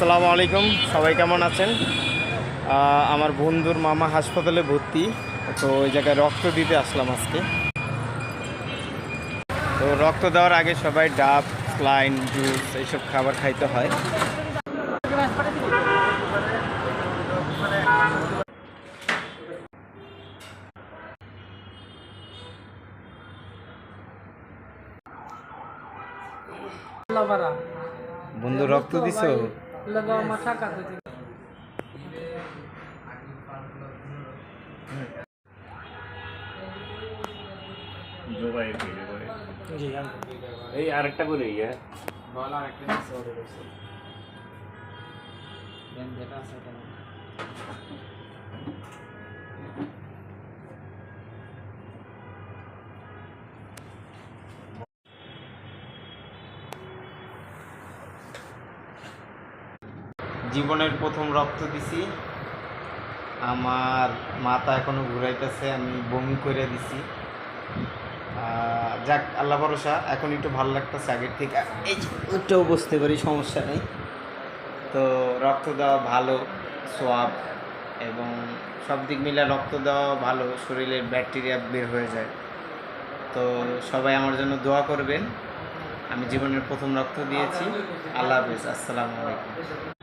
আসসালামু আলাইকুম, সবাই কেমন আছেন? আমার বন্ধুর মামা হাসপাতালে ভর্তি, তো ওই জায়গায় রক্ত দিতে আসলাম আজকে। তো রক্ত দেওয়ার আগে সবাই ডাব, স্লাইন, জুস এইসব খাবার খাইতে হয়। বন্ধু রক্ত দিছো? এই আরেকটা করে ইয়ে জীবনের প্রথম রক্ত দিছি। আমার মাথা এখনো ঘুরাইতেছে, আমি বমি করে দিছি। যাক, আল্লাহ ভরসা, এখন একটু ভালো লাগতেছে আগের থেকে। এই যে ওইটাও বুঝতে পারি, সমস্যা নেই। তো রক্ত দেওয়া ভালো, সোয়াব এবং সব দিক মিলে রক্ত দেওয়া ভালো, শরীরের ব্যাকটেরিয়া বের হয়ে যায়। তো সবাই আমার জন্য দোয়া করবেন। আমি জীবনের প্রথম রক্ত দিয়েছি। আল্লাহ হাফেজ, আসসালামু আলাইকুম।